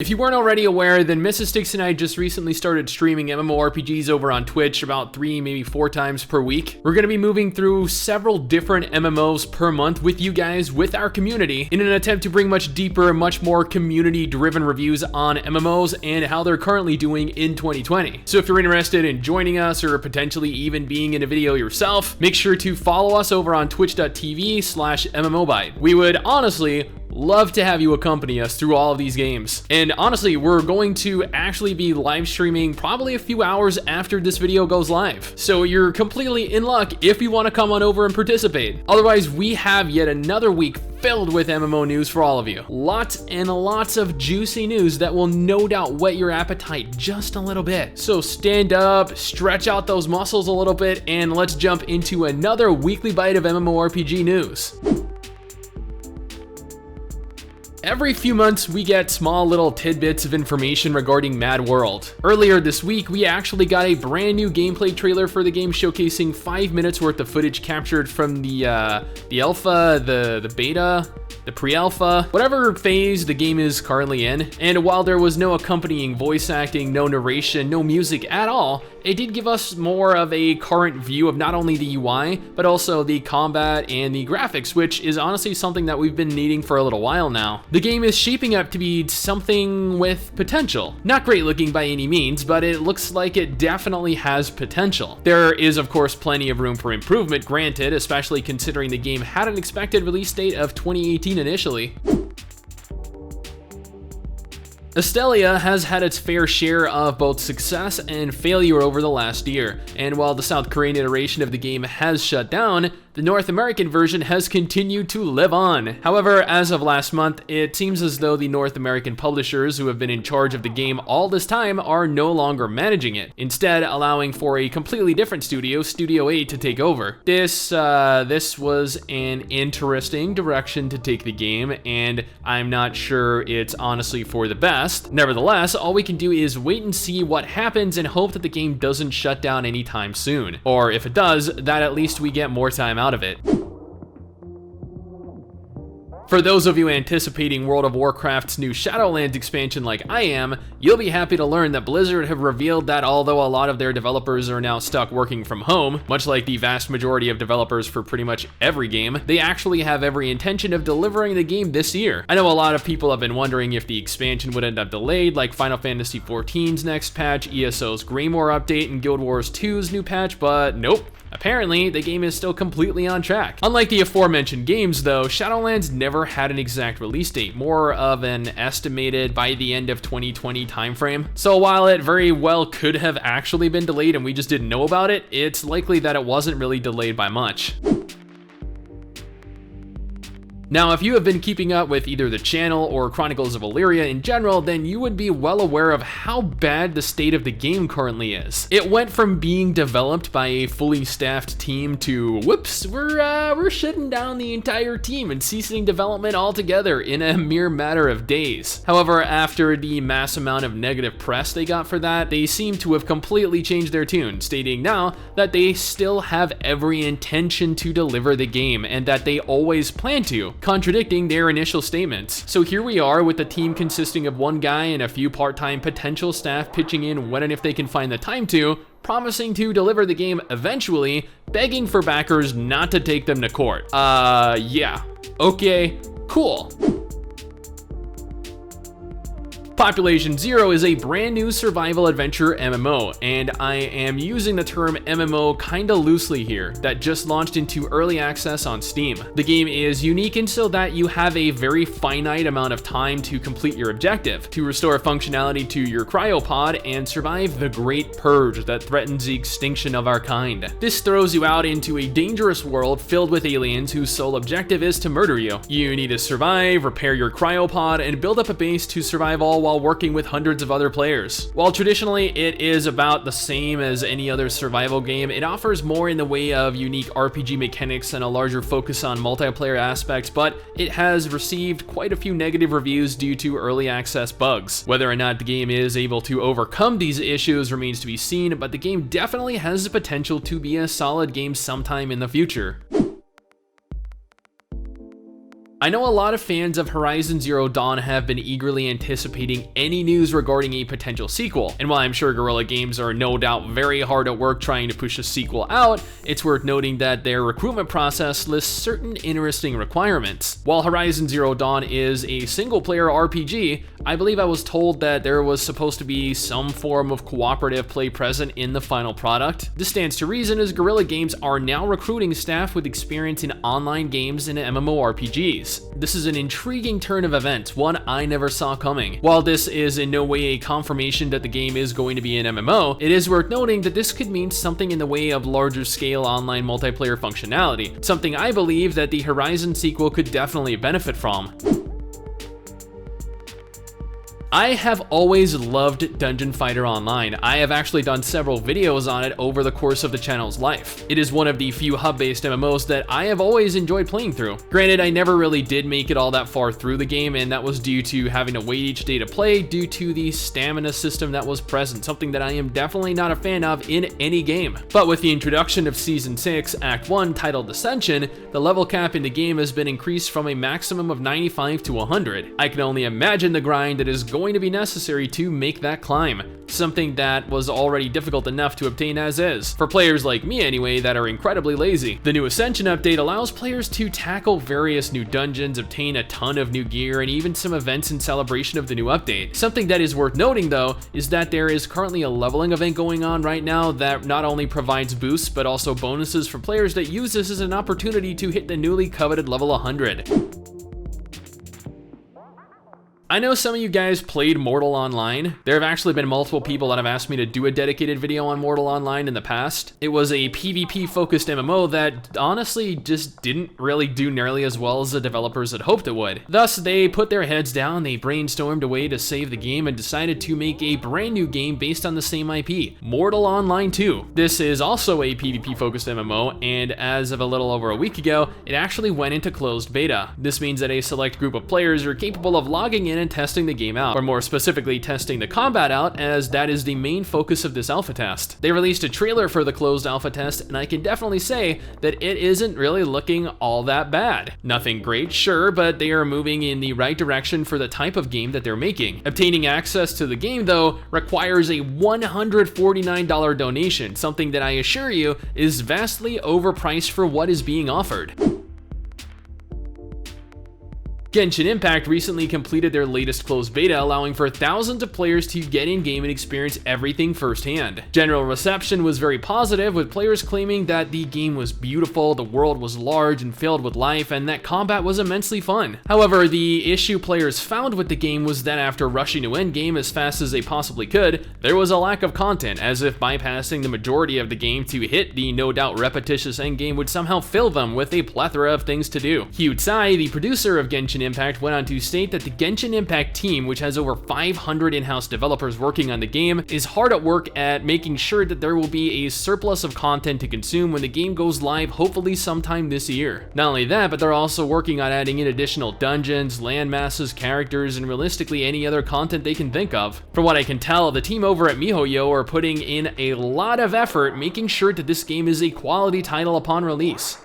If you weren't already aware, then Mrs. Sticks and I just recently started streaming MMORPGs over on Twitch about 3, maybe 4 times per week. We're going to be moving through several different MMOs per month with you guys, with our community, in an attempt to bring much deeper, much more community-driven reviews on MMOs and how they're currently doing in 2020. So if you're interested in joining us or potentially even being in a video yourself, make sure to follow us over on twitch.tv/MMObyte. We would honestly love to have you accompany us through all of these games. And honestly, we're going to actually be live streaming probably a few hours after this video goes live. So you're completely in luck if you want to come on over and participate. Otherwise, we have yet another week filled with MMO news for all of you. Lots and lots of juicy news that will no doubt whet your appetite just a little bit. So stand up, stretch out those muscles a little bit, and let's jump into another weekly bite of MMORPG news. Every few months, we get small little tidbits of information regarding Mad World. Earlier this week, we actually got a brand new gameplay trailer for the game showcasing 5 minutes worth of footage captured from the alpha, the beta, the pre-alpha, whatever phase the game is currently in. And while there was no accompanying voice acting, no narration, no music at all, it did give us more of a current view of not only the UI, but also the combat and the graphics, which is honestly something that we've been needing for a little while now. The game is shaping up to be something with potential. Not great looking by any means, but it looks like it definitely has potential. There is of course plenty of room for improvement, granted, especially considering the game had an expected release date of 2018 initially. Astellia has had its fair share of both success and failure over the last year, and while the South Korean iteration of the game has shut down, the North American version has continued to live on. However, as of last month, it seems as though the North American publishers who have been in charge of the game all this time are no longer managing it, instead allowing for a completely different studio, Studio 8, to take over. This was an interesting direction to take the game, and I'm not sure it's honestly for the best. Nevertheless, all we can do is wait and see what happens and hope that the game doesn't shut down anytime soon. Or if it does, that at least we get more time out of it. For those of you anticipating World of Warcraft's new Shadowlands expansion like I am, you'll be happy to learn that Blizzard have revealed that although a lot of their developers are now stuck working from home, much like the vast majority of developers for pretty much every game, they actually have every intention of delivering the game this year. I know a lot of people have been wondering if the expansion would end up delayed, like Final Fantasy XIV's next patch, ESO's Greymoor update, and Guild Wars 2's new patch, but nope. Apparently, the game is still completely on track. Unlike the aforementioned games though, Shadowlands never had an exact release date, more of an estimated by the end of 2020 timeframe. So while it very well could have actually been delayed and we just didn't know about it, it's likely that it wasn't really delayed by much. Now, if you have been keeping up with either the channel or Chronicles of Elyria in general, then you would be well aware of how bad the state of the game currently is. It went from being developed by a fully staffed team to, whoops, we're shutting down the entire team and ceasing development altogether in a mere matter of days. However, after the mass amount of negative press they got for that, they seem to have completely changed their tune, stating now that they still have every intention to deliver the game and that they always plan to, contradicting their initial statements. So here we are with the team consisting of one guy and a few part-time potential staff pitching in when and if they can find the time to, promising to deliver the game eventually, begging for backers not to take them to court. Yeah. Okay, cool. Population Zero is a brand new survival adventure MMO, and I am using the term MMO kinda loosely here, that just launched into early access on Steam. The game is unique in so that you have a very finite amount of time to complete your objective, to restore functionality to your cryopod and survive the Great Purge that threatens the extinction of our kind. This throws you out into a dangerous world filled with aliens whose sole objective is to murder you. You need to survive, repair your cryopod, and build up a base to survive all while working with hundreds of other players. While traditionally it is about the same as any other survival game, it offers more in the way of unique RPG mechanics and a larger focus on multiplayer aspects, but it has received quite a few negative reviews due to early access bugs. Whether or not the game is able to overcome these issues remains to be seen, but the game definitely has the potential to be a solid game sometime in the future. I know a lot of fans of Horizon Zero Dawn have been eagerly anticipating any news regarding a potential sequel, and while I'm sure Guerrilla Games are no doubt very hard at work trying to push a sequel out, it's worth noting that their recruitment process lists certain interesting requirements. While Horizon Zero Dawn is a single-player RPG, I believe I was told that there was supposed to be some form of cooperative play present in the final product. This stands to reason as Guerrilla Games are now recruiting staff with experience in online games and MMORPGs. This is an intriguing turn of events, one I never saw coming. While this is in no way a confirmation that the game is going to be an MMO, it is worth noting that this could mean something in the way of larger scale online multiplayer functionality, something I believe that the Horizon sequel could definitely benefit from. I have always loved Dungeon Fighter Online. I have actually done several videos on it over the course of the channel's life. It is one of the few hub-based MMOs that I have always enjoyed playing through. Granted, I never really did make it all that far through the game, and that was due to having to wait each day to play due to the stamina system that was present, something that I am definitely not a fan of in any game. But with the introduction of Season 6, Act 1, titled Ascension, the level cap in the game has been increased from a maximum of 95 to 100. I can only imagine the grind that is going to be necessary to make that climb, something that was already difficult enough to obtain as is, for players like me anyway that are incredibly lazy. The new Ascension update allows players to tackle various new dungeons, obtain a ton of new gear, and even some events in celebration of the new update. Something that is worth noting though is that there is currently a leveling event going on right now that not only provides boosts but also bonuses for players that use this as an opportunity to hit the newly coveted level 100. I know some of you guys played Mortal Online. There have actually been multiple people that have asked me to do a dedicated video on Mortal Online in the past. It was a PvP focused MMO that honestly just didn't really do nearly as well as the developers had hoped it would. Thus, they put their heads down, they brainstormed a way to save the game and decided to make a brand new game based on the same IP, Mortal Online 2. This is also a PvP focused MMO, and as of a little over a week ago, it actually went into closed beta. This means that a select group of players are capable of logging in and testing the game out, or more specifically testing the combat out, as that is the main focus of this alpha test. They released a trailer for the closed alpha test, and I can definitely say that it isn't really looking all that bad. Nothing great, sure, but they are moving in the right direction for the type of game that they're making. Obtaining access to the game though requires a $149 donation, something that I assure you is vastly overpriced for what is being offered. Genshin Impact recently completed their latest closed beta, allowing for thousands of players to get in-game and experience everything firsthand. General reception was very positive, with players claiming that the game was beautiful, the world was large and filled with life, and that combat was immensely fun. However, the issue players found with the game was that after rushing to endgame as fast as they possibly could, there was a lack of content, as if bypassing the majority of the game to hit the no doubt repetitious endgame would somehow fill them with a plethora of things to do. Hugh Tsai, the producer of Genshin Impact, went on to state that the Genshin Impact team, which has over 500 in-house developers working on the game, is hard at work at making sure that there will be a surplus of content to consume when the game goes live, hopefully sometime this year. Not only that, but they're also working on adding in additional dungeons, land masses, characters, and realistically any other content they can think of. From what I can tell, the team over at MiHoYo are putting in a lot of effort making sure that this game is a quality title upon release.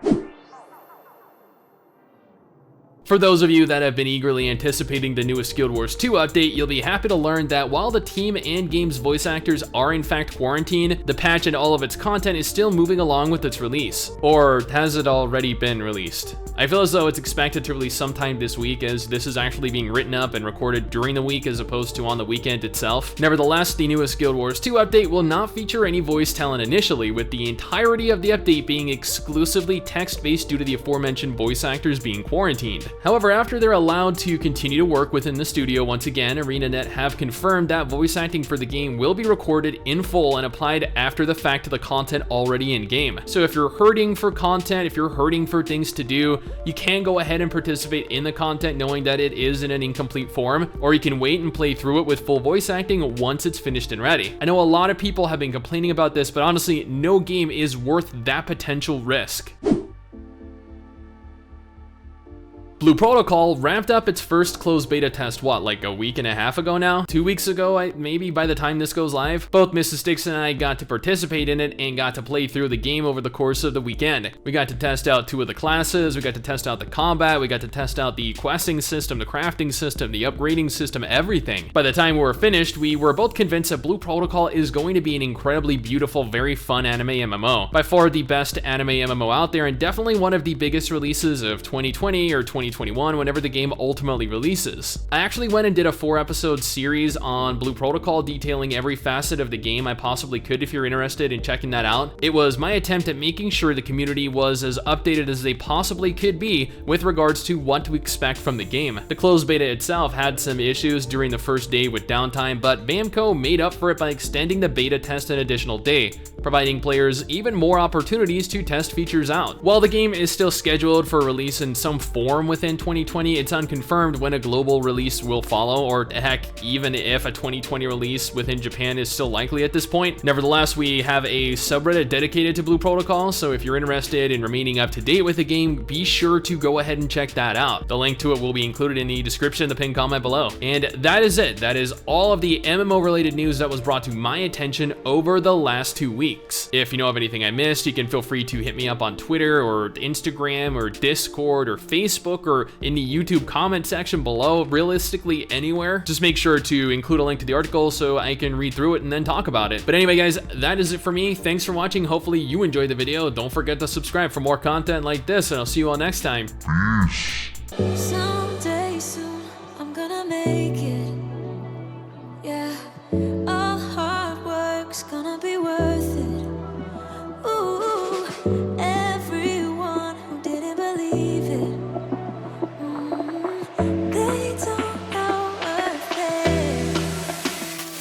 For those of you that have been eagerly anticipating the newest Guild Wars 2 update, you'll be happy to learn that while the team and game's voice actors are in fact quarantined, the patch and all of its content is still moving along with its release. Or has it already been released? I feel as though it's expected to release sometime this week, as this is actually being written up and recorded during the week as opposed to on the weekend itself. Nevertheless, the newest Guild Wars 2 update will not feature any voice talent initially, with the entirety of the update being exclusively text-based due to the aforementioned voice actors being quarantined. However, after they're allowed to continue to work within the studio once again, ArenaNet have confirmed that voice acting for the game will be recorded in full and applied after the fact to the content already in-game. So if you're hurting for content, if you're hurting for things to do, you can go ahead and participate in the content knowing that it is in an incomplete form, or you can wait and play through it with full voice acting once it's finished and ready. I know a lot of people have been complaining about this, but honestly, no game is worth that potential risk. Blue Protocol wrapped up its first closed beta test, what, like a week and a half ago now? 2 weeks ago, maybe by the time this goes live? Both Mrs. Sticks and I got to participate in it and got to play through the game over the course of the weekend. We got to test out 2 of the classes, we got to test out the combat, we got to test out the questing system, the crafting system, the upgrading system, everything. By the time we were finished, we were both convinced that Blue Protocol is going to be an incredibly beautiful, very fun anime MMO. By far the best anime MMO out there, and definitely one of the biggest releases of 2020 or 2021 whenever the game ultimately releases. I actually went and did a 4-episode series on Blue Protocol detailing every facet of the game I possibly could if you're interested in checking that out. It was my attempt at making sure the community was as updated as they possibly could be with regards to what to expect from the game. The closed beta itself had some issues during the first day with downtime, but Bamco made up for it by extending the beta test an additional day, providing players even more opportunities to test features out. While the game is still scheduled for release in some form within 2020, it's unconfirmed when a global release will follow, or heck, even if a 2020 release within Japan is still likely at this point. Nevertheless, we have a subreddit dedicated to Blue Protocol, so if you're interested in remaining up to date with the game, be sure to go ahead and check that out. The link to it will be included in the description, the pinned comment below. And that is it. That is all of the MMO related news that was brought to my attention over the last 2 weeks. If you know of anything I missed, you can feel free to hit me up on Twitter or Instagram or Discord or Facebook or in the YouTube comment section below, realistically anywhere. Just make sure to include a link to the article so I can read through it and then talk about it. But anyway guys, that is it for me. Thanks for watching. Hopefully you enjoyed the video. Don't forget to subscribe for more content like this, and I'll see you all next time. Someday soon, I'm gonna make it.